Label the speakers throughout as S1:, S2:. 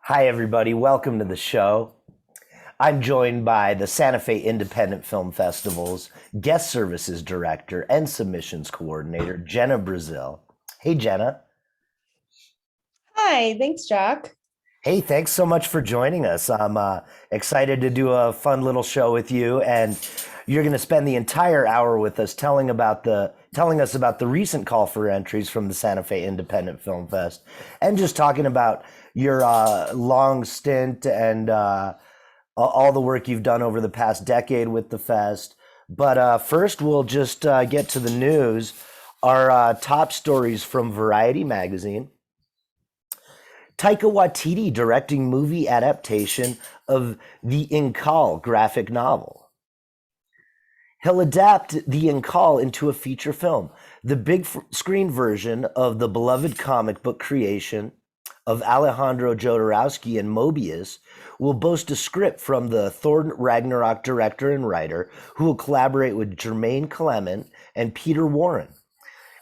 S1: Hi, everybody. Welcome to the show. I'm joined by the Santa Fe Independent Film Festival's guest services director and submissions coordinator, Jena Braziel. Hey, Jena.
S2: Hi, thanks, Jacques.
S1: Hey, thanks so much for joining us. I'm excited to do a fun little show with you, and you're going to spend the entire hour with us telling us about the recent call for entries from the Santa Fe Independent Film Fest, and just talking about your long stint and all the work you've done over the past decade with the fest. But first, we'll just get to the news. Our top stories from Variety magazine. Taika Waititi directing movie adaptation of the Incal graphic novel. He'll adapt the Incal into a feature film, the big screen version of the beloved comic book creation of Alejandro Jodorowsky and Mobius will boast a script from the Thor Ragnarok director and writer who will collaborate with Jermaine Clement and Peter Warren.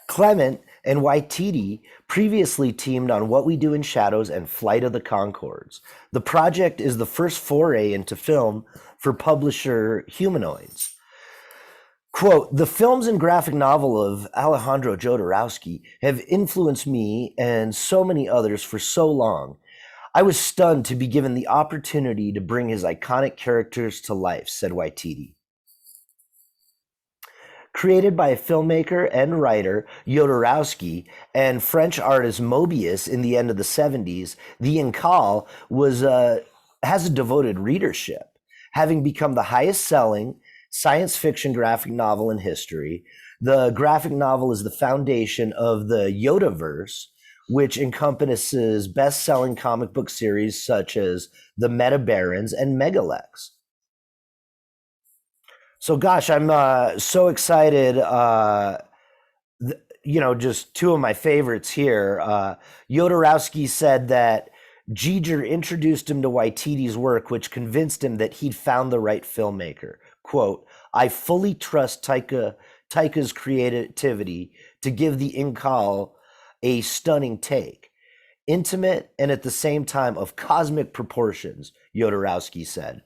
S1: Clement and Waititi previously teamed on What We Do in Shadows and Flight of the Conchords. The project is the first foray into film for publisher Humanoids. Quote, the films and graphic novel of Alejandro Jodorowsky have influenced me and so many others for so long. I was stunned to be given the opportunity to bring his iconic characters to life, said Waititi. Created by filmmaker and writer Jodorowsky and French artist Mobius in the end of the 70s, The Incal has a devoted readership, having become the highest-selling science fiction graphic novel in history. The graphic novel is the foundation of the Yodaverse, which encompasses best-selling comic book series such as The Meta Barons and Megalex. So, gosh, I'm so excited. Just two of my favorites here. Jodorowsky said that Giger introduced him to Waititi's work, which convinced him that he'd found the right filmmaker. Quote, I fully trust Taika's creativity to give the Incal a stunning take. Intimate and at the same time of cosmic proportions, Jodorowsky said.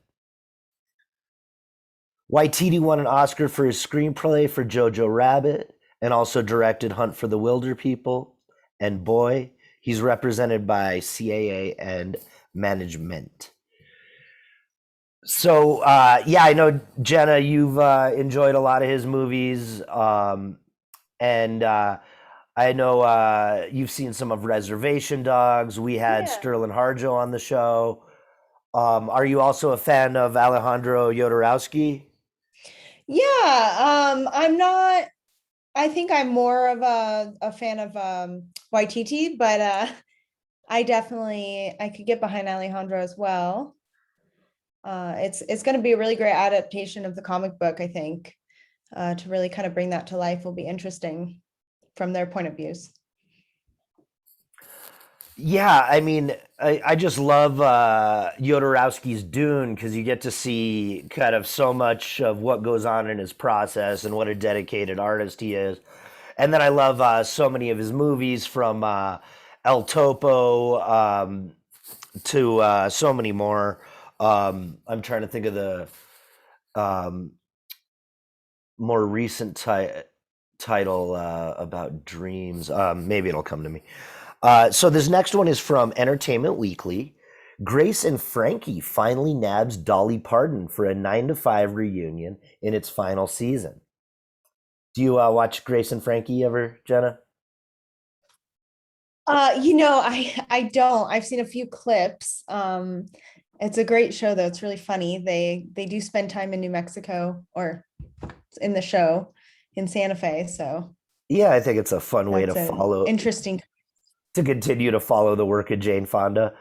S1: Waititi won an Oscar for his screenplay for Jojo Rabbit and also directed Hunt for the Wilder People. And boy, he's represented by CAA and management. So, I know, Jena, you've enjoyed a lot of his movies. And I know you've seen some of Reservation Dogs. We had
S2: Yeah.
S1: Sterling Harjo on the show. Are you also a fan of Alejandro Jodorowsky?
S2: Yeah, I'm not, I think I'm more of a fan of Waititi, but I could get behind Alejandro as well. It's going to be a really great adaptation of the comic book, I think. To really kind of bring that to life will be interesting from their point of views.
S1: Yeah, I mean, I just love Jodorowsky's Dune because you get to see kind of so much of what goes on in his process and what a dedicated artist he is. And then I love so many of his movies from El Topo to so many more. I'm trying to think of the um, more recent title about dreams. Maybe it'll come to me. So this next one is from Entertainment Weekly. Grace and Frankie finally nabs Dolly Parton for a 9 to 5 reunion in its final season. Do you watch Grace and Frankie ever, Jena?
S2: I don't. I've seen a few clips. It's a great show though. It's really funny. They do spend time in New Mexico or in the show in Santa Fe, so
S1: Yeah, I think it's a fun way
S2: that's an interesting.
S1: to continue to follow the work of Jane Fonda.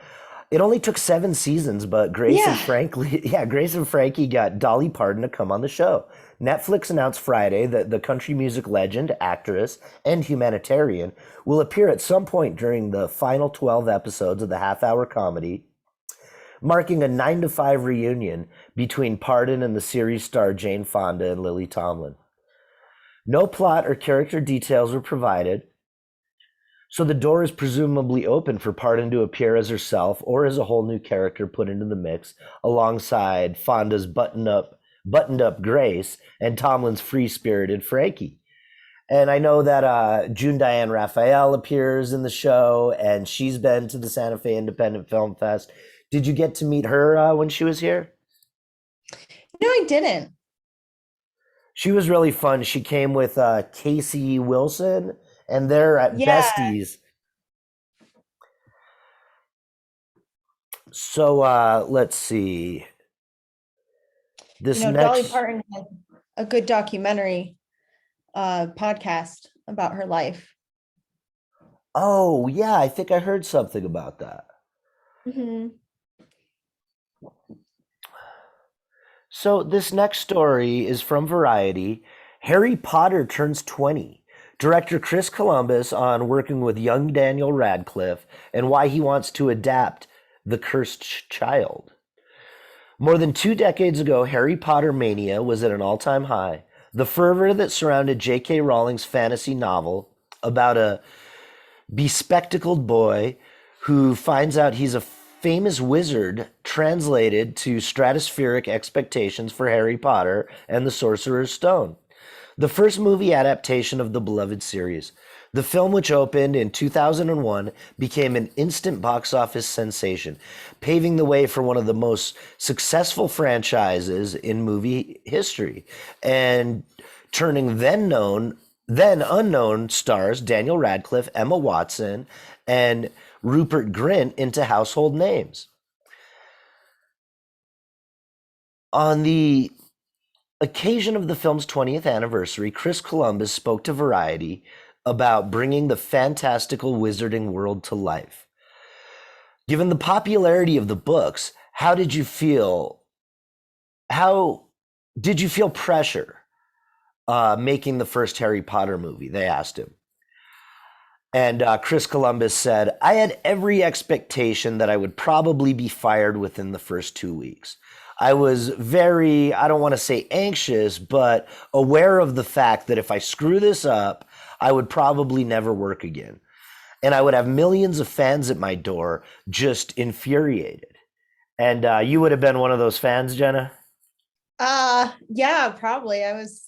S1: It only took 7 seasons, but
S2: Yeah.
S1: Grace and Frankie got Dolly Parton to come on the show. Netflix announced Friday that the country music legend, actress, and humanitarian will appear at some point during the final 12 episodes of the half-hour comedy, marking a 9 to 5 reunion between Parton and the series star Jane Fonda and Lily Tomlin. No plot or character details were provided, So the door is presumably open for Pardon to appear as herself or as a whole new character put into the mix alongside Fonda's buttoned up Grace and Tomlin's free spirited Frankie. And I know that June Diane Raphael appears in the show, and she's been to the Santa Fe Independent Film Fest. Did you get to meet her when she was here?
S2: No, I didn't.
S1: She was really fun. She came with Casey Wilson, and they're at
S2: Yeah,
S1: Besties. So let's see. This
S2: Dolly
S1: next,
S2: Parton had a good documentary podcast about her life.
S1: oh yeah, I think I heard something about that.
S2: Hmm.
S1: So this next story is from Variety. Harry Potter turns 20. Director Chris Columbus on working with young Daniel Radcliffe and why he wants to adapt The Cursed Child. More than 2 decades ago, Harry Potter mania was at an all-time high. The fervor that surrounded J.K. Rowling's fantasy novel about a bespectacled boy who finds out he's a famous wizard translated to stratospheric expectations for Harry Potter and the Sorcerer's Stone, the first movie adaptation of the beloved series. The film, which opened in 2001, became an instant box office sensation, paving the way for one of the most successful franchises in movie history, and turning then unknown stars Daniel Radcliffe, Emma Watson, and Rupert Grint into household names. On the occasion of the film's 20th anniversary, Chris Columbus spoke to Variety about bringing the fantastical wizarding world to life. Given the popularity of the books, how did you feel? How did you feel pressure making the first Harry Potter movie? They asked him. And Chris Columbus said, I had every expectation that I would probably be fired within the first 2 weeks. I was very, I don't want to say anxious, but aware of the fact that if I screw this up, I would probably never work again. And I would have millions of fans at my door just infuriated. And you would have been one of those fans, Jenna?
S2: Yeah, probably. I was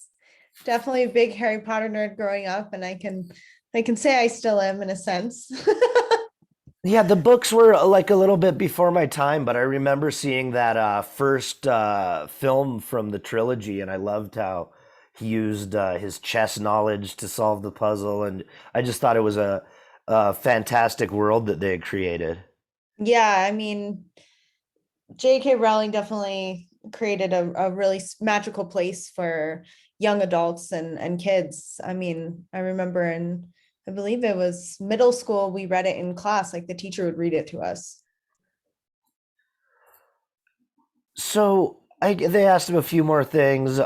S2: definitely a big Harry Potter nerd growing up, and I can say I still am in a sense.
S1: Yeah, the books were like a little bit before my time, but I remember seeing that first film from the trilogy, and I loved how he used his chess knowledge to solve the puzzle, and I just thought it was a fantastic world that they had created.
S2: Yeah, I mean, J.K. Rowling definitely created a really magical place for young adults and kids. I mean, I remember I believe it was middle school, we read it in class, like the teacher would read it to us.
S1: So they asked him a few more things.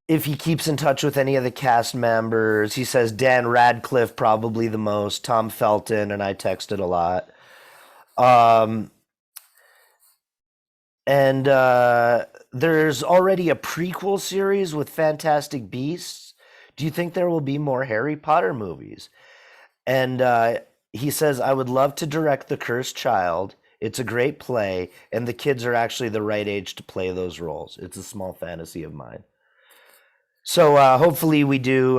S1: If he keeps in touch with any of the cast members, he says Dan Radcliffe probably the most, Tom Felton, and I texted a lot. Um, and there's already a prequel series with Fantastic Beasts. Do you think there will be more Harry Potter movies? And he says, I would love to direct The Cursed Child. It's a great play, and the kids are actually the right age to play those roles. It's a small fantasy of mine. So hopefully we do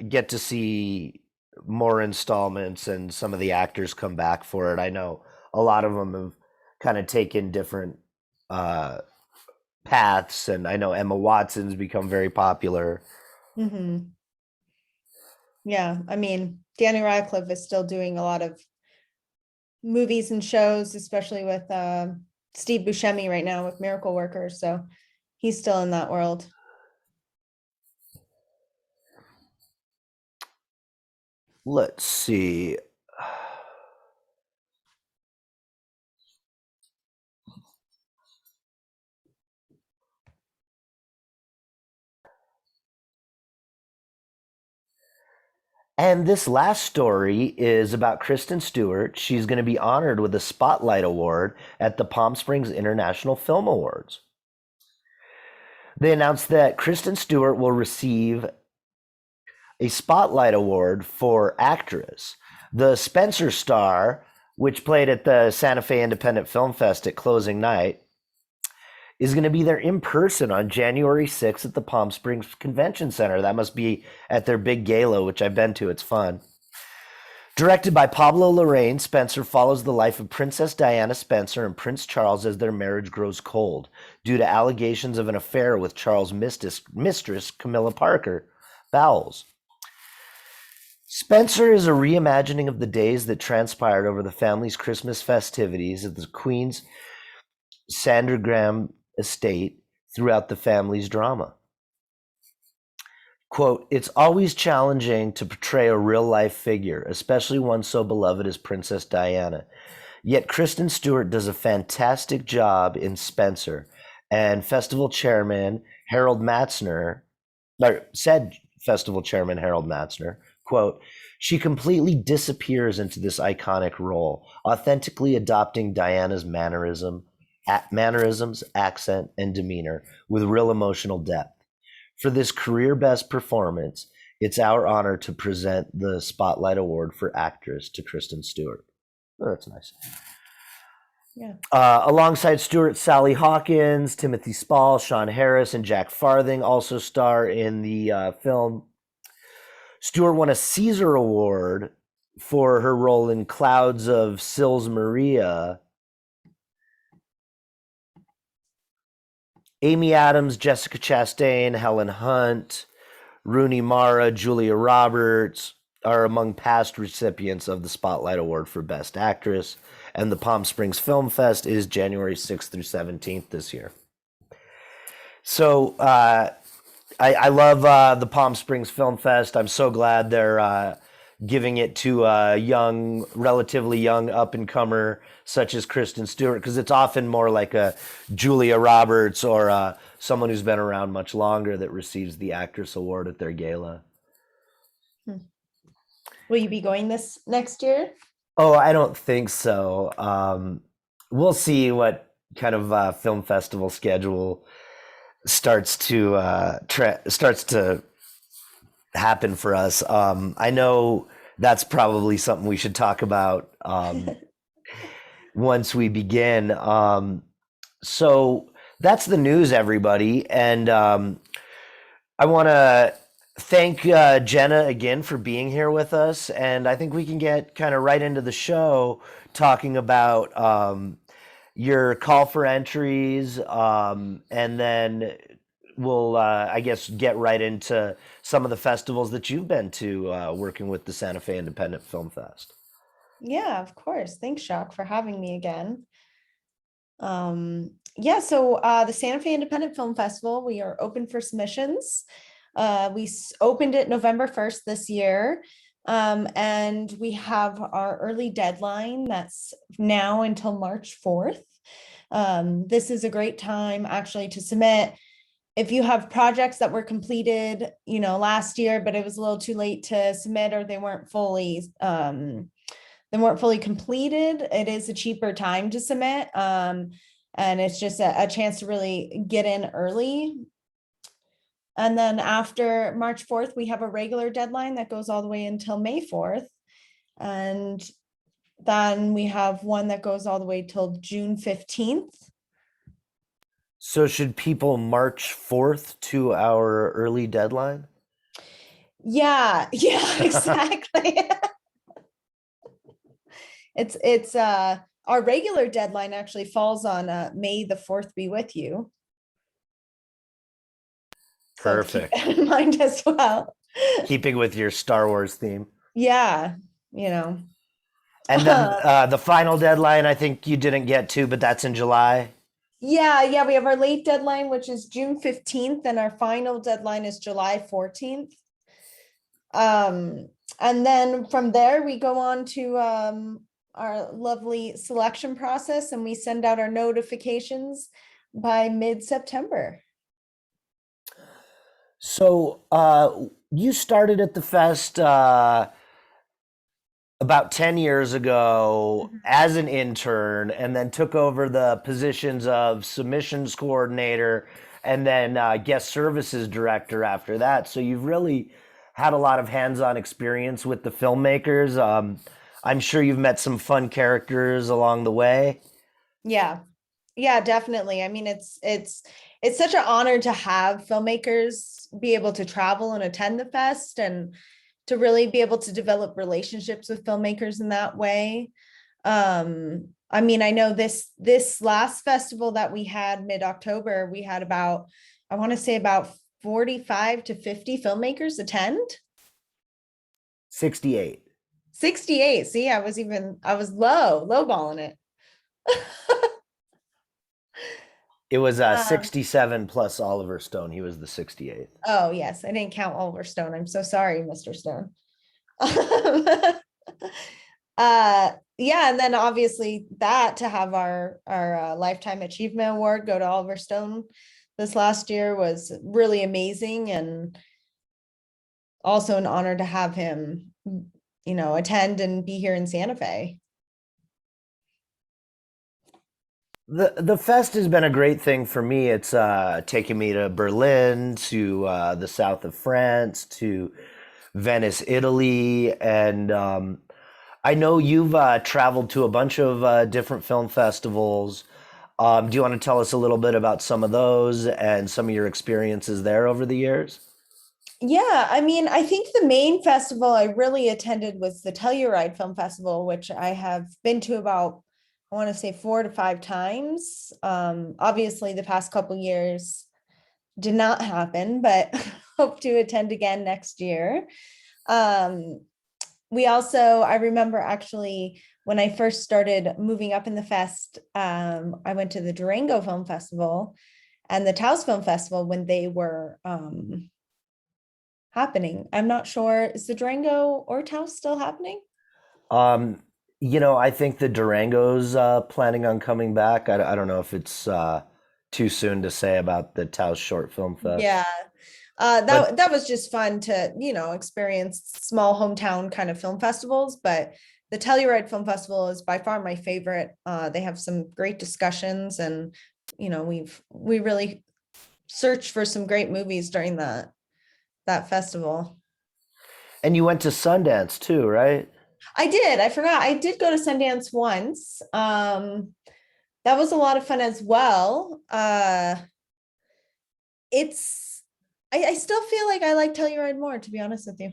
S1: get to see more installments and some of the actors come back for it. I know a lot of them have kind of taken different uh, paths, and I know Emma Watson's become very popular.
S2: Hmm. Yeah, I mean, Danny Radcliffe is still doing a lot of movies and shows, especially with Steve Buscemi right now with Miracle Workers. So he's still in that world.
S1: Let's see. And this last story is about Kristen Stewart. She's going to be honored with a Spotlight Award at the Palm Springs International Film Awards. They announced that Kristen Stewart will receive a Spotlight Award for actress. The Spencer Star, which played at the Santa Fe Independent Film Fest at closing night, is going to be there in person on January 6th at the Palm Springs Convention Center. That must be at their big gala, which I've been to. It's fun. Directed by Pablo Lorraine, Spencer follows the life of Princess Diana Spencer and Prince Charles as their marriage grows cold due to allegations of an affair with Charles' mistress, Camilla Parker Bowles. Spencer is a reimagining of the days that transpired over the family's Christmas festivities at the Queen's Sandringham estate throughout the family's drama. Quote, it's always challenging to portray a real-life figure, especially one so beloved as Princess Diana. Yet Kristen Stewart does a fantastic job in Spencer, and festival chairman Harold Matzner, said festival chairman Harold Matzner, quote, she completely disappears into this iconic role, authentically adopting Diana's mannerisms, accent, and demeanor with real emotional depth. For this career best performance, it's our honor to present the Spotlight Award for Actress to Kristen Stewart. Oh, that's nice.
S2: Yeah.
S1: Alongside Stewart, Sally Hawkins, Timothy Spall, Sean Harris, and Jack Farthing also star in the film. Stewart won a Caesar Award for her role in Clouds of Sils Maria. Amy Adams, Jessica Chastain, Helen Hunt, Rooney Mara, Julia Roberts are among past recipients of the Spotlight Award for Best Actress, and the Palm Springs Film Fest is January 6th through 17th this year. So I love the Palm Springs Film Fest. I'm so glad they're giving it to a young, relatively young up-and-comer such as Kristen Stewart, because it's often more like a Julia Roberts or someone who's been around much longer that receives the Actress Award at their gala.
S2: Will you be going this next year?
S1: Oh, I don't think so. We'll see what kind of film festival schedule starts to happen for us. I know that's probably something we should talk about once we begin. So that's the news, everybody. And I want to thank Jena again for being here with us. And I think we can get kind of right into the show talking about your call for entries, and then we'll, I guess, get right into some of the festivals that you've been to working with the Santa Fe Independent Film Fest.
S2: Yeah, of course. Thanks, Jacques, for having me again. Yeah, so the Santa Fe Independent Film Festival, we are open for submissions. We opened it November 1st this year, and we have our early deadline that's now until March 4th. This is a great time actually to submit. If you have projects that were completed, last year, but it was a little too late to submit, or they weren't fully completed, it is a cheaper time to submit. And it's just a chance to really get in early. And then after March 4th, we have a regular deadline that goes all the way until May 4th. And then we have one that goes all the way till June 15th.
S1: So should people march 4th to our early deadline?
S2: Yeah, exactly. It's our regular deadline actually falls on May the 4th be with you.
S1: Perfect.
S2: So keep that in mind as well.
S1: Keeping with your Star Wars theme.
S2: Yeah,
S1: And then the final deadline, I think you didn't get to, but that's in July.
S2: Yeah, we have our late deadline, which is June 15th, and our final deadline is July 14th. And then from there, we go on to our lovely selection process, and we send out our notifications by mid-September.
S1: So you started at the fest about 10 years ago as an intern, and then took over the positions of submissions coordinator and then guest services director after that. So you've really had a lot of hands-on experience with the filmmakers. I'm sure you've met some fun characters along the way.
S2: Yeah. Yeah, definitely. I mean, it's such an honor to have filmmakers be able to travel and attend the fest and to really be able to develop relationships with filmmakers in that way. I mean, I know this last festival that we had mid-October, we had about, I want to say about 45 to 50 filmmakers attend.
S1: 68.
S2: 68. See, I was lowballing it.
S1: It was
S2: Um,
S1: 67 plus Oliver Stone. He was the 68th.
S2: oh yes, I didn't count Oliver Stone. I'm so sorry, Mr. Stone. Yeah, and then obviously that to have our lifetime achievement award go to Oliver Stone this last year was really amazing, and also an honor to have him, attend and be here in Santa Fe.
S1: The fest has been a great thing for me. It's taken me to Berlin, to the south of France, to Venice, Italy, and I know you've traveled to a bunch of different film festivals. Do you want to tell us a little bit about some of those and some of your experiences there over the years?
S2: Yeah, I mean, I think the main festival I really attended was the Telluride Film Festival, which I have been to about, I want to say 4 to 5 times. Obviously, the past couple years did not happen, but hope to attend again next year. Um, we also, I remember actually when I first started moving up in the fest, I went to the Durango Film Festival and the Taos Film Festival when they were happening. I'm not sure. Is the Durango or Taos still happening?
S1: Um, I think the Durango's planning on coming back. I don't know if it's too soon to say about the Taos Short Film Fest,
S2: Yeah.
S1: but
S2: That was just fun to, experience small hometown kind of film festivals, but the Telluride Film Festival is by far my favorite. They have some great discussions and, we really searched for some great movies during that festival.
S1: and you went to Sundance too, right?
S2: I did. I forgot. I did go to Sundance once. That was a lot of fun as well. It's I still feel like I like Telluride more, to be honest with you.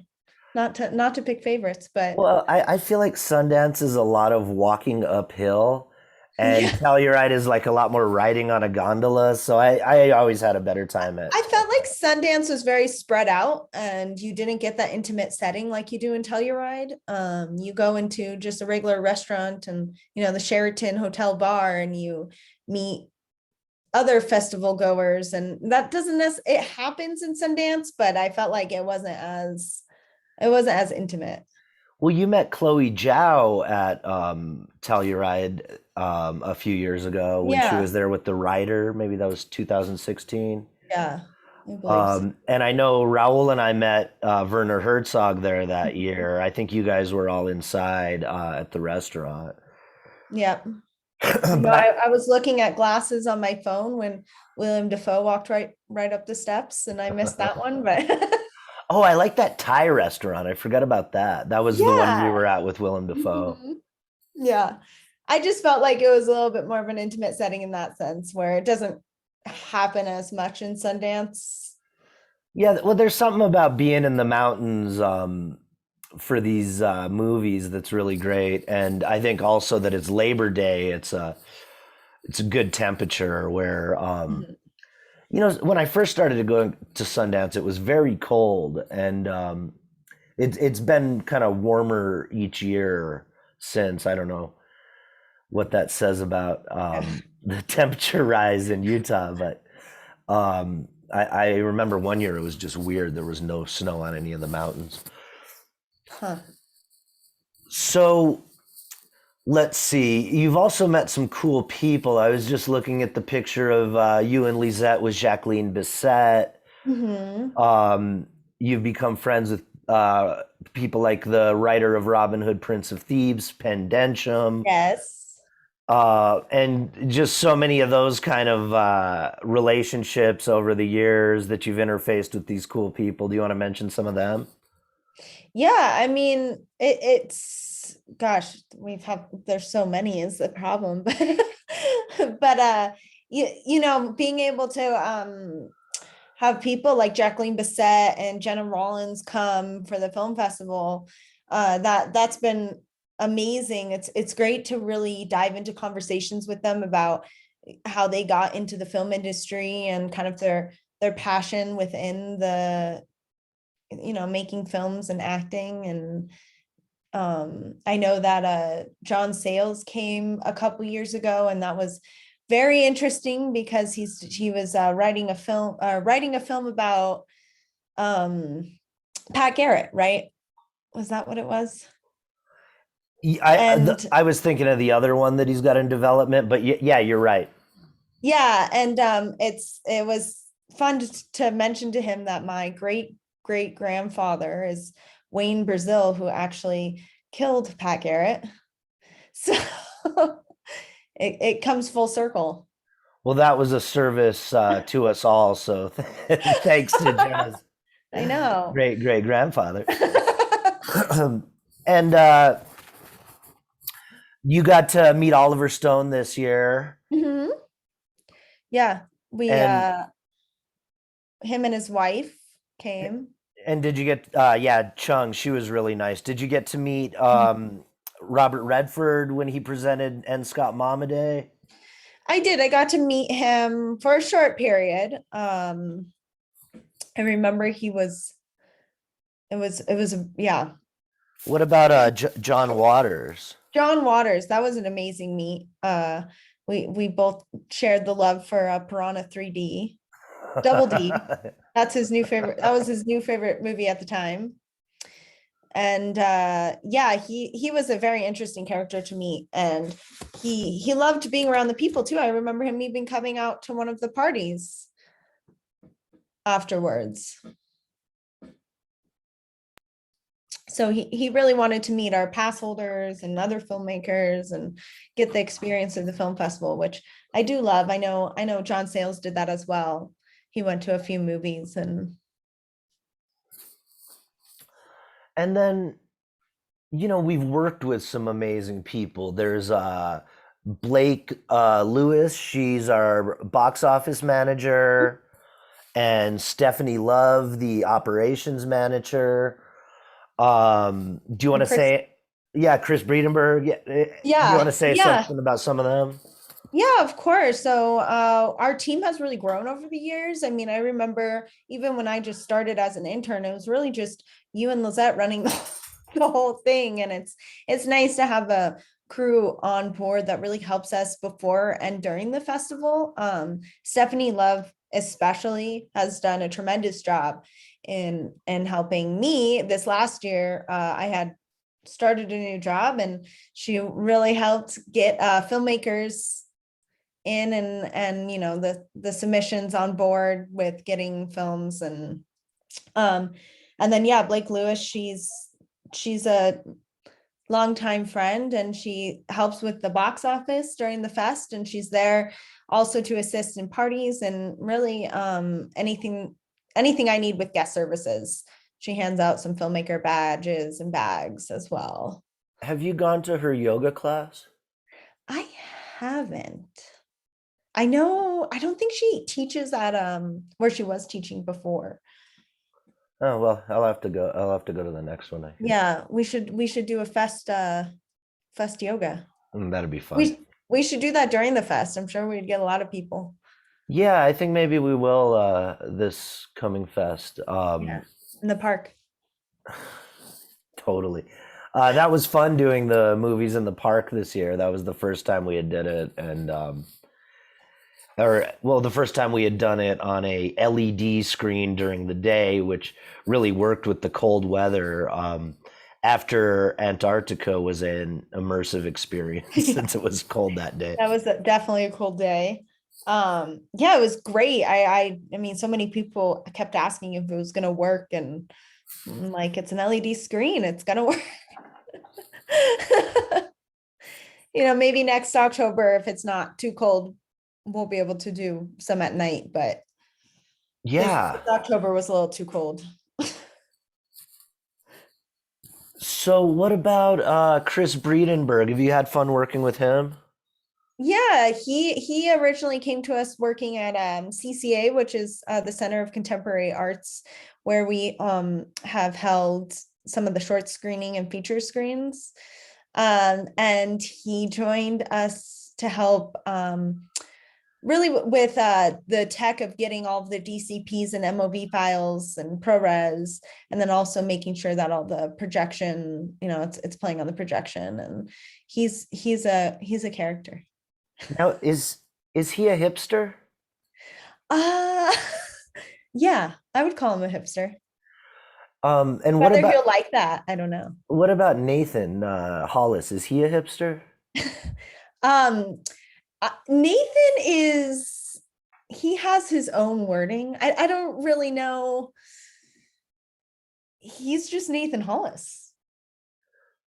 S2: Not to pick favorites, but
S1: Well, I feel like Sundance is a lot of walking uphill, and
S2: yeah.
S1: Telluride is like a lot more riding on a gondola. So I always had a better time at
S2: I felt like
S1: Sundance.
S2: Sundance was very spread out and you didn't get that intimate setting like you do in Telluride. You go into just a regular restaurant and the Sheraton Hotel bar and you meet other festival goers, and that doesn't it happens in Sundance, but I felt like it wasn't as intimate.
S1: Well, you met Chloe Zhao at Telluride a few years ago when she
S2: Yeah,
S1: was there with the writer. Maybe that was 2016.
S2: yeah, I believe so.
S1: And I know Raul and I met Werner Herzog there that year. I think you guys were all inside at the restaurant.
S2: Yeah.
S1: But
S2: I was looking at glasses on my phone when William Defoe walked right up the steps, and I missed that one. But
S1: oh, I like that Thai restaurant. I forgot about that. That was the one we
S2: yeah,
S1: were at with Willem Dafoe.
S2: mhm, yeah, I just felt like it was a little bit more of an intimate setting in that sense, where it doesn't happen as much in Sundance.
S1: Yeah, well, there's something about being in the mountains for these movies that's really great, and I think also that it's Labor Day. It's a good temperature where
S2: Mhm.
S1: when I first started to go to Sundance, it was very cold, and it's been kind of warmer each year since. I don't know what that says about
S2: Yeah.
S1: the temperature rise in Utah, but I remember one year it was just weird. There was no snow on any of the mountains.
S2: Huh.
S1: So let's see. You've also met some cool people. I was just looking at the picture of you and Liesette with Jacqueline Bisset.
S2: Hmm.
S1: You've become friends with people like the writer of Robin Hood, Prince of Thieves, Penn Densham,
S2: Yes.
S1: and just so many of those kind of relationships over the years that you've interfaced with these cool people. Do you want to mention some of them?
S2: Yeah, I mean, it's gosh, there's so many is the problem, but you know, being able to have people like Jacqueline Bisset and Jenna Rollins come for the film festival, that's been amazing. It's great to really dive into conversations with them about how they got into the film industry and kind of their passion within the, you know, making films and acting. And I know that John Sayles came a couple years ago, and that was very interesting because he was writing a film about Pat Garrett, right? Was that what it was? And
S1: I was thinking of the other one that he's got in development, but yeah, you're right.
S2: yeah, and it was fun to mention to him that my great grandfather is Wayne Braziel, who actually killed Pat Garrett. So it comes full circle.
S1: Well, that was a service to us all. So thanks to Jenna's
S2: I know.
S1: great grandfather. And you got to meet Oliver Stone this year.
S2: Mhm. Yeah, we
S1: And
S2: him and his wife came.
S1: did you get yeah, Chung, she was really nice. Did you get to meet
S2: Mhm.
S1: Robert Redford when he presented and Scott Momaday?
S2: I did. I got to meet him for a short period. I remember it was yeah.
S1: What about John Waters?
S2: John Waters, that was an amazing meet. We both shared the love for Piranha 3D. Double D. That's his new favorite. That was his new favorite movie at the time. And yeah, he was a very interesting character to meet, and he loved being around the people too. I remember him even coming out to one of the parties afterwards. So he really wanted to meet our pass holders and other filmmakers and get the experience of the film festival, which I do love. I know John Sayles did that as well. He went to a few movies. And
S1: And then, you know, we've worked with some amazing people. There's Blake Lewis, she's our box office manager, and Stephanie Love, the operations manager. Do you want to
S2: Chris,
S1: say, yeah, Chris Breidenberg? Yeah, do you want to
S2: yeah,
S1: say
S2: yeah.
S1: something about some of them?
S2: Yeah, of course. So our team has really grown over the years. I mean, I remember even when I just started as an intern, it was really just you and Liesette running the whole thing. And it's nice to have a crew on board that really helps us before and during the festival. Stephanie Love especially has done a tremendous job in helping me. This last year, I had started a new job, and she really helped get filmmakers in, and you know, the submissions on board with getting films. Um and then yeah, Blake Lewis, she's a longtime friend, and she helps with the box office during the fest, and she's there also to assist in parties and really anything I need with guest services. She hands out some filmmaker badges and bags as well.
S1: Have you gone to her yoga class?
S2: I haven't. I know, I don't think she teaches at where she was teaching before.
S1: Oh well, I'll have to go. I'll have to go to the next one, I think.
S2: Yeah, we should do a fest yoga.
S1: That'd be fun.
S2: We should do that during the fest. I'm sure we'd get a lot of people.
S1: Yeah, I think maybe we will this coming fest.
S2: Yeah, in the park.
S1: Totally. That was fun doing the movies in the park this year. That was the first time we had did it, and or well, the first time we had done it on a LED screen during the day, which really worked with the cold weather. After Antarctica was an immersive experience
S2: Yeah,
S1: since it was cold that day.
S2: that was definitely a cool day. Yeah, it was great. I mean, so many people kept asking if it was gonna work, and I'm like, it's an LED screen, it's gonna work. You know, maybe next October, if it's not too cold, we'll be able to do some at night, but this
S1: Yeah.
S2: October was a little too cold.
S1: So what about Chris Breidenberg? Have you had fun working with him?
S2: Yeah, he originally came to us working at CCA, which is the Center of Contemporary Arts, where we have held some of the short screening and feature screens. And he joined us to help really with the tech of getting all of the DCPs and MOV files and ProRes, and then also making sure that all the projection, it's playing on the projection. And he's a character.
S1: Now, is he a hipster?
S2: Uh yeah, I would call him a hipster.
S1: And
S2: Whether he'll like that, I don't know.
S1: what about Nathan Hollis? Is he a hipster?
S2: Um Nathan is he has his own wording. I don't really know. He's just Nathan Hollis.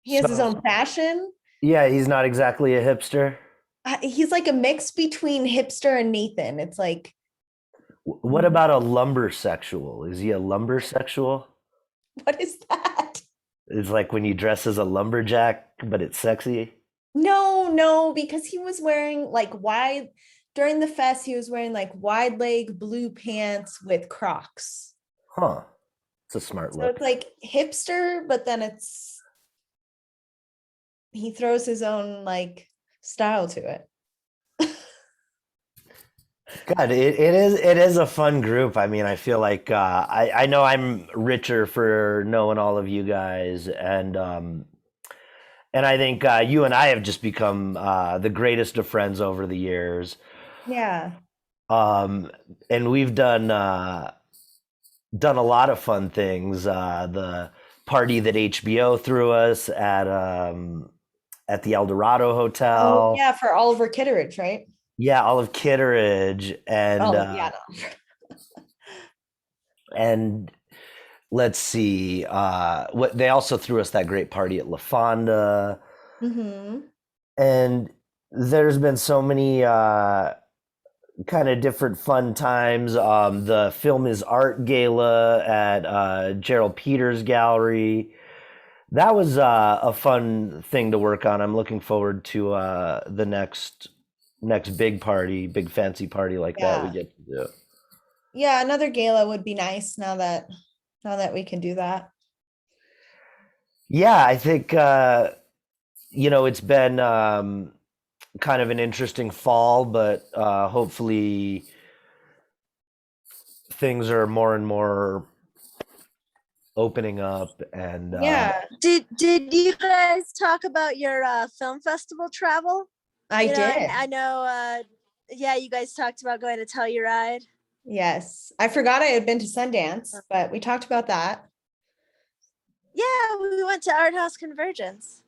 S2: He has his
S1: So
S2: own fashion.
S1: yeah, he's not exactly a hipster.
S2: He's like a mix between hipster and Nathan. It's like,
S1: What about a lumbersexual? Is he a lumbersexual?
S2: what is that?
S1: It's like when you dress as a lumberjack, but it's sexy.
S2: No, because he was wearing like wide during the fest, he was wearing like wide leg blue pants with Crocs.
S1: Huh. It's a smart
S2: So
S1: look.
S2: it's like hipster, but then he throws his own like style to it.
S1: God, it is a fun group. I mean, I feel like I know I'm richer for knowing all of you guys, and I think you and I have just become the greatest of friends over the years.
S2: Yeah.
S1: Um, and we've done a lot of fun things. The party that HBO threw us at the El Dorado
S2: Oh
S1: Hotel.
S2: yeah, for Oliver Kitteridge, right?
S1: Yeah, Olive Kitteridge,
S2: Oh yeah,
S1: and let's see. What they also threw us that great party at La Fonda,
S2: no. Mm-hmm.
S1: and there's been so many kind of different fun times. The Film is Art Gala at Gerald Peters Gallery. That was a fun thing to work on. I'm looking forward to the next big party, big fancy party like that we
S2: Yeah.
S1: get to do.
S2: Yeah, another gala would be nice now that we can do that.
S1: Yeah, I think it's been kind of an interesting fall, but hopefully things are more and more opening up. And
S2: Yeah,
S3: Did you guys talk about your film festival travel?
S2: I did.
S3: I know. Yeah, you guys talked about going to Telluride.
S2: Yes. I forgot I had been to Sundance, but we talked about that.
S3: Yeah, we went to Art House Convergence.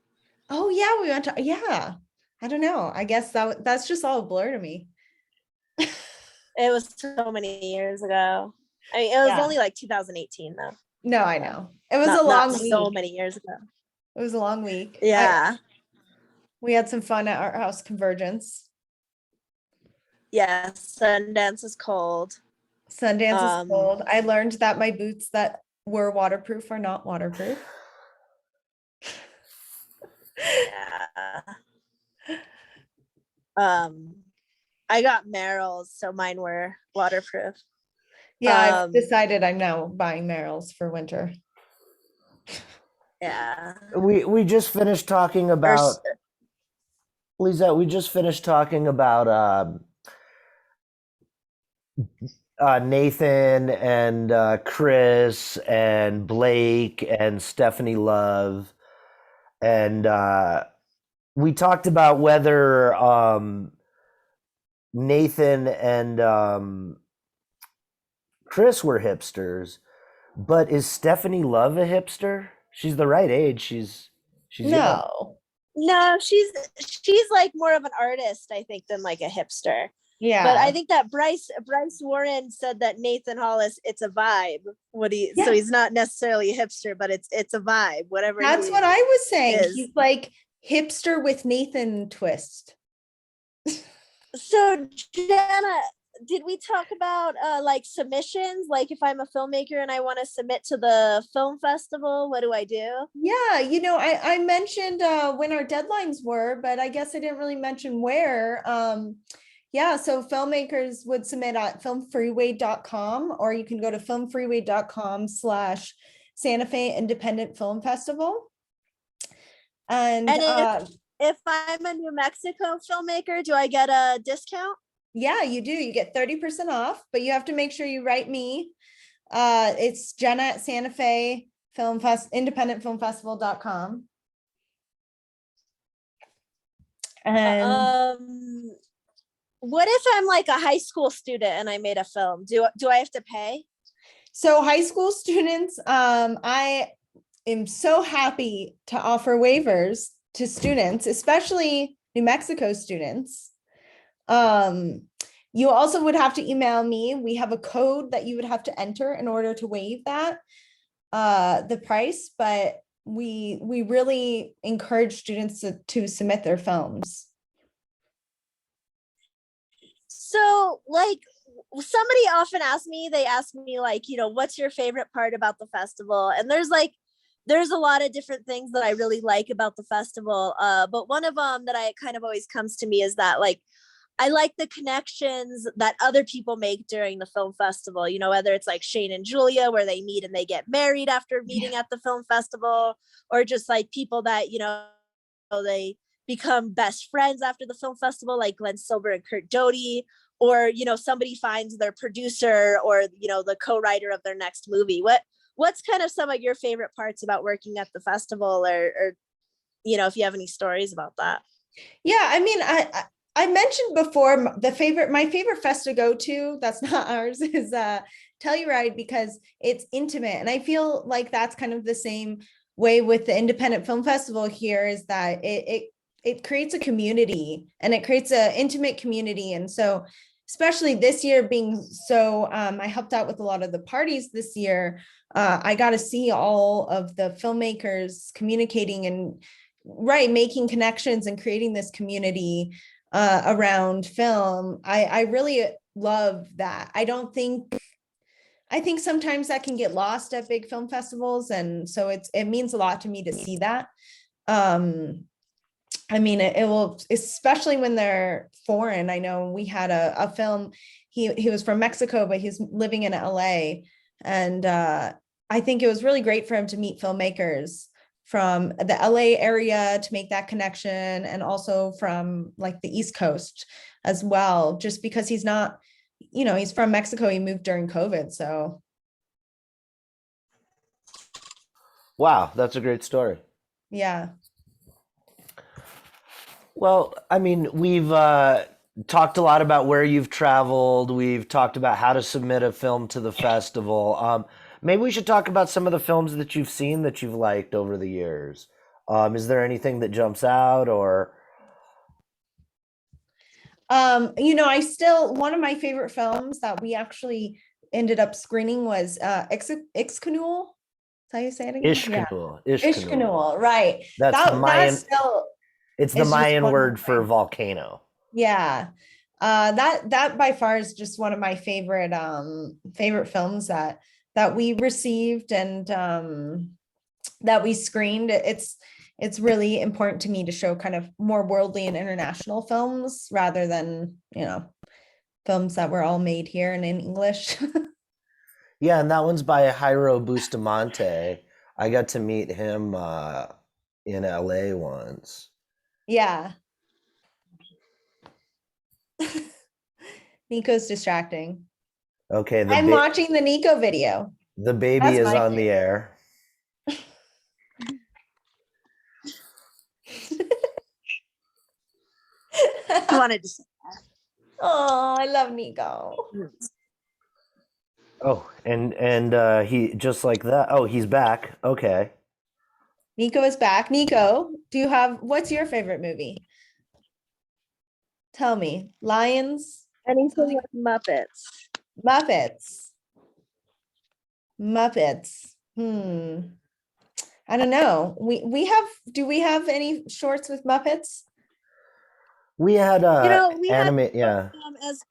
S2: Oh yeah, we went to yeah. I don't know. I guess that's just all a blur to me.
S3: It was so many years ago. I mean, it was
S2: Yeah.
S3: only like 2018 though.
S2: No, I know. It was
S3: Not,
S2: a long
S3: not
S2: week.
S3: so many years ago.
S2: It was a long week.
S3: Yeah.
S2: We had some fun at Art House Convergence.
S3: Yes, Sundance is cold.
S2: Sundance is cold. I learned that my boots that were waterproof are not waterproof.
S3: Yeah. I got Merrell's, so mine were waterproof.
S2: Yeah, I've decided I'm now buying Merrell's for winter.
S3: Yeah.
S1: we just finished talking about Liesette. We just finished talking about Nathan and Chris and Blake and Stephanie Love, and we talked about whether Nathan and Chris were hipsters, but is Stephanie Love a hipster? She's the right age. She's young.
S3: No, she's like more of an artist, I think, than like a hipster.
S2: Yeah.
S3: But I think that Bryce Warren said that Nathan Hollis, it's a vibe. So he's not necessarily a hipster, but it's a vibe, whatever.
S2: That's what I was saying.
S3: is.
S2: He's like hipster with Nathan twist.
S3: So Jena, did we talk about like submissions? Like if I'm a filmmaker and I want to submit to the film festival, what do I do?
S2: Yeah, I mentioned when our deadlines were, but I guess I didn't really mention where. Yeah, so filmmakers would submit at filmfreeway.com, or you can go to filmfreeway.com/Santa Fe Independent Film Festival. And
S3: And if I'm a New Mexico filmmaker, do I get a discount?
S2: yeah, you do. You get 30% off, but you have to make sure you write me. It's Jena at Santa Fe independentfilmfestival.com. And
S3: what if I'm like a high school student and I made a film? Do I have to pay?
S2: so high school students, I am so happy to offer waivers to students, especially New Mexico students. You also would have to email me. We have a code that you would have to enter in order to waive that, the price, but we really encourage students to submit their films.
S3: So like somebody often asks me, they ask me like, what's your favorite part about the festival? And there's a lot of different things that I really like about the festival. But one of them that I kind of always comes to me is that like, I like the connections that other people make during the film festival, whether it's like Shane and Julia, where they meet and they get married after meeting at the film festival, or just like people that, they become best friends after the film festival, like Glenn Silver and Kurt Doty, or, somebody finds their producer or, the co-writer of their next movie. What's kind of some of your favorite parts about working at the festival, or if you have any stories about that?
S2: Yeah, I mean, I mentioned before my favorite fest to go to, that's not ours, is Telluride, because it's intimate. And I feel like that's kind of the same way with the Independent Film Festival here, is that it creates a community, and it creates an intimate community. And so especially this year being so, I helped out with a lot of the parties this year. I got to see all of the filmmakers communicating and making connections and creating this community around film. I really love that. I think sometimes that can get lost at big film festivals. And so it means a lot to me to see that. I mean, it will, especially when they're foreign. I know we had a film, he was from Mexico, but he's living in LA. And I think it was really great for him to meet filmmakers from the LA area, to make that connection, and also from like the East Coast as well, just because he's not, he's from Mexico, he moved during COVID. So.
S1: Wow, that's a great story.
S2: Yeah.
S1: Well, I mean, we've talked a lot about where you've traveled. We've talked about how to submit a film to the festival. Maybe we should talk about some of the films that you've seen that you've liked over the years. Is there anything that jumps out, or?
S2: One of my favorite films that we actually ended up screening was Ixcanul. Is that how you say it again?
S1: Ishkanul.
S2: Yeah. Ishkanul, right.
S1: That's the Mayan. It's the
S2: it's
S1: Mayan word for volcano.
S2: Yeah. That by far is just one of my favorite films that we received and that we screened. It's really important to me to show kind of more worldly and international films rather than, films that were all made here and in English.
S1: Yeah, and that one's by Jairo Bustamante. I got to meet him in LA once.
S2: Yeah. Nico's distracting.
S1: Okay,
S2: I'm watching the Nico video.
S1: The baby is on the air.
S3: I wanted to say that.
S2: Oh, I love Nico.
S1: Oh, and he just like that. Oh, he's back. Okay.
S2: Nico is back. Nico, what's your favorite movie? Tell me. Lions?
S3: Anything with Muppets.
S2: Muppets. I don't know. Do we have any shorts with Muppets?
S1: We had
S3: we
S1: anime,
S3: had,
S1: yeah.
S3: as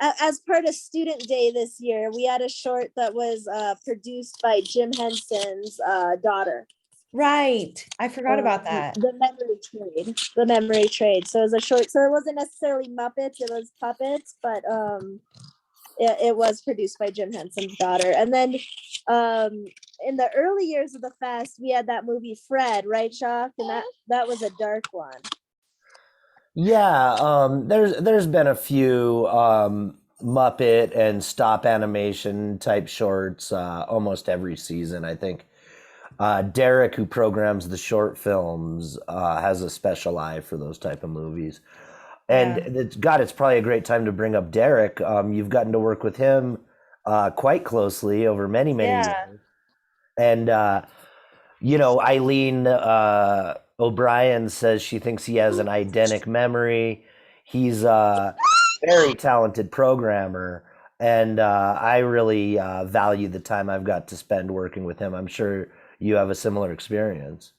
S3: as part of Student Day this year, we had a short that was produced by Jim Henson's daughter.
S2: Right. I forgot about that.
S3: The Memory Trade. The Memory Trade. So it was a short. So it wasn't necessarily Muppets. It was puppets, but it was produced by Jim Henson's daughter. And then in the early years of the fest, we had that movie Fred, right, Jacques? And that was a dark one.
S1: Yeah, there's been a few Muppet and stop animation type shorts almost every season. I think Derek, who programs the short films, has a special eye for those type of movies. And it's probably a great time to bring up Derek. You've gotten to work with him quite closely over many years. And Eileen O'Brien says she thinks he has an eidetic memory. He's a very talented programmer, and I really value the time I've got to spend working with him. I'm sure you have a similar experience.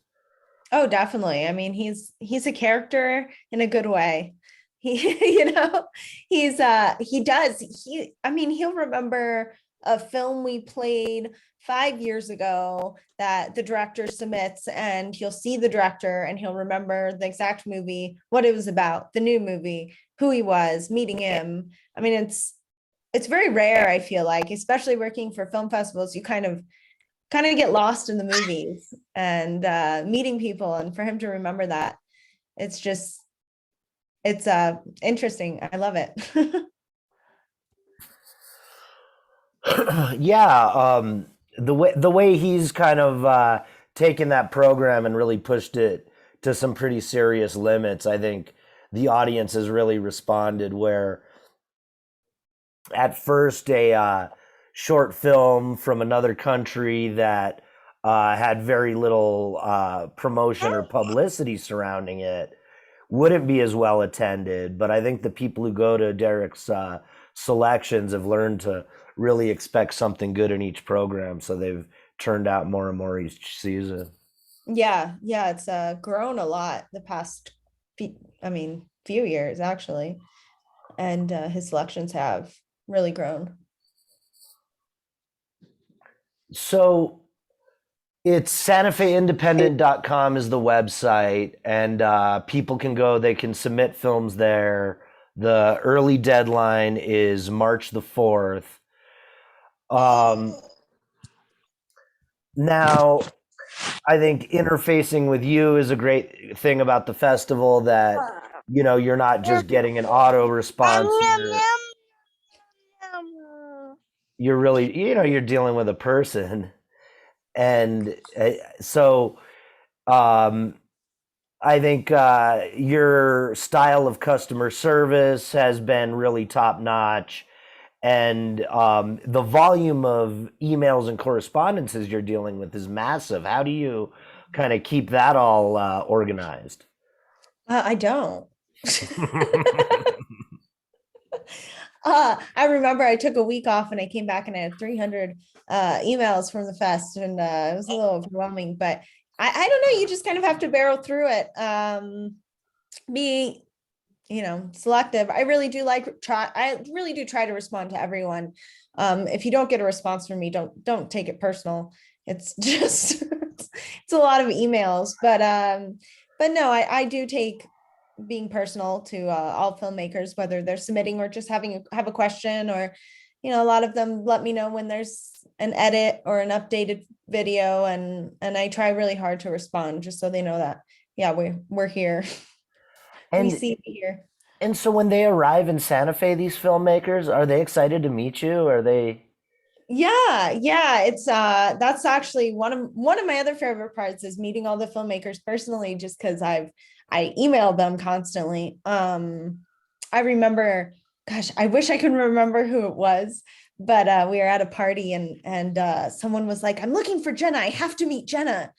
S2: Oh, definitely. I mean, he's a character in a good way. He, he'll remember a film we played 5 years ago that the director submits, and he'll see the director and he'll remember the exact movie, what it was about, the new movie, who he was, meeting him. I mean, it's very rare, I feel like, especially working for film festivals, you kind of get lost in the movies and meeting people, and for him to remember that, it's interesting. I love it.
S1: Yeah, the way he's kind of taken that program and really pushed it to some pretty serious limits, I think the audience has really responded. Where at first a short film from another country that had very little promotion or publicity surrounding it wouldn't be as well attended, but I think the people who go to Derek's selections have learned to really expect something good in each program, so they've turned out more and more each season.
S2: Yeah, it's grown a lot the past few years actually, and his selections have really grown.
S1: So it's SantaFeIndependent.com is the website, and people can go, they can submit films there. The early deadline is March the 4th. Now, I think interfacing with you is a great thing about the festival, that, you're not just getting an auto response. You're really, you're dealing with a person. And so I think your style of customer service has been really top notch, and the volume of emails and correspondences you're dealing with is massive. How do you kind of keep that all organized?
S2: I don't. I remember I took a week off and I came back and I had 300 emails from the fest, and it was a little overwhelming, but I don't know, you just kind of have to barrel through it. Be, selective. I really do try to respond to everyone. If you don't get a response from me, don't take it personal. It's just, it's a lot of emails, but no, I do take being personal to all filmmakers, whether they're submitting or just have a question, or a lot of them let me know when there's an edit or an updated video, and I try really hard to respond, just so they know that we're here.
S1: And
S2: we see you here.
S1: And so when they arrive in Santa Fe, these filmmakers, are they excited to meet you? Are they?
S2: Yeah, it's that's actually one of my other favorite parts, is meeting all the filmmakers personally, just because I email them constantly. I remember, gosh, I wish I could remember who it was, but we were at a party, and someone was like, "I'm looking for Jena. I have to meet Jena."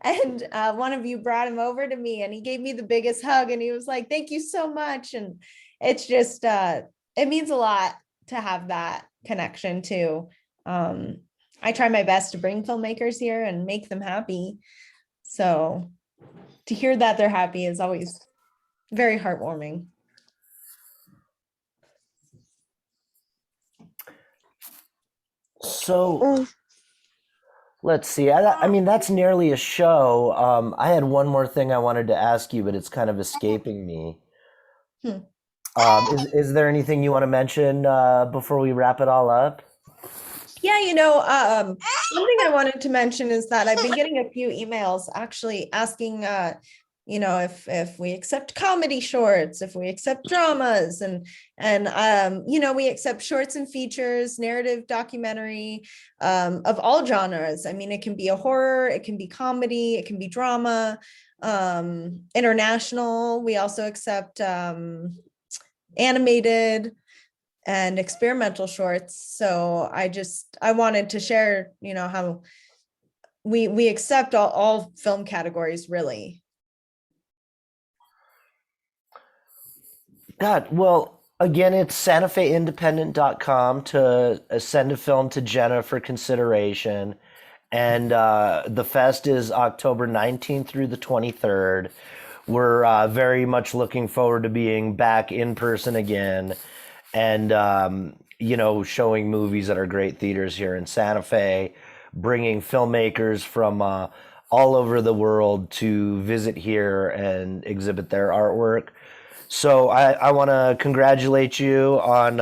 S2: And one of you brought him over to me, and he gave me the biggest hug, and he was like, "Thank you so much." And it's just it means a lot to have that connection too. I try my best to bring filmmakers here and make them happy, so to hear that they're happy is always very heartwarming.
S1: So let's see. I mean, that's nearly a show. I had one more thing I wanted to ask you, but it's kind of escaping me.
S2: Hmm.
S1: Is there anything you want to mention before we wrap it all up?
S2: Yeah, something I wanted to mention is that I've been getting a few emails actually asking, if we accept comedy shorts, if we accept dramas, and we accept shorts and features, narrative, documentary, of all genres. I mean, it can be a horror, it can be comedy, it can be drama, international. We also accept animated and experimental shorts. So I wanted to share, how we accept all film categories, really.
S1: God, well, again, it's SantaFeIndependent.com to send a film to Jenna for consideration. And the fest is October 19th through the 23rd. We're very much looking forward to being back in person again and, showing movies at our great theaters here in Santa Fe, bringing filmmakers from all over the world to visit here and exhibit their artwork. So I want to congratulate you on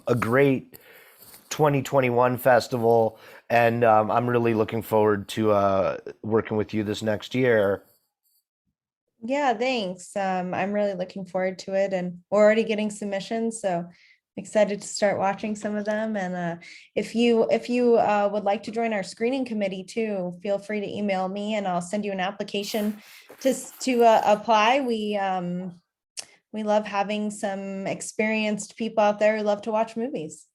S1: a great 2021 festival, and I'm really looking forward to working with you this next year.
S2: Yeah, thanks. I'm really looking forward to it, and we're already getting submissions, so excited to start watching some of them. And if you would like to join our screening committee too, feel free to email me, and I'll send you an application to apply. We love having some experienced people out there who love to watch movies.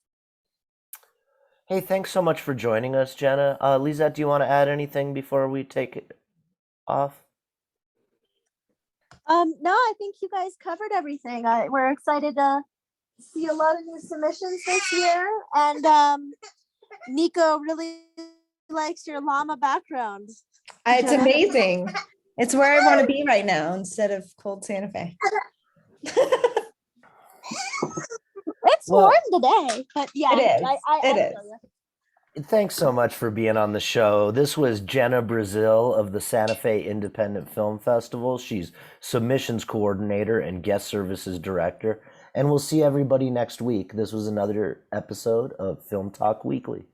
S1: Hey, thanks so much for joining us, Jenna. Liesette, do you want to add anything before we take it off?
S3: No, I think you guys covered everything. We're excited to see a lot of new submissions this year, and Nico really likes your llama background.
S2: It's amazing. It's where I want to be right now instead of cold Santa Fe.
S3: It's
S1: Well,
S3: warm today, but yeah,
S2: It is.
S3: I
S2: It
S3: feel
S2: is.
S3: ya.
S1: thanks so much for being on the show. This was Jena Braziel of the Santa Fe Independent Film Festival. She's submissions coordinator and guest services director. And we'll see everybody next week. This was another episode of Film Talk Weekly.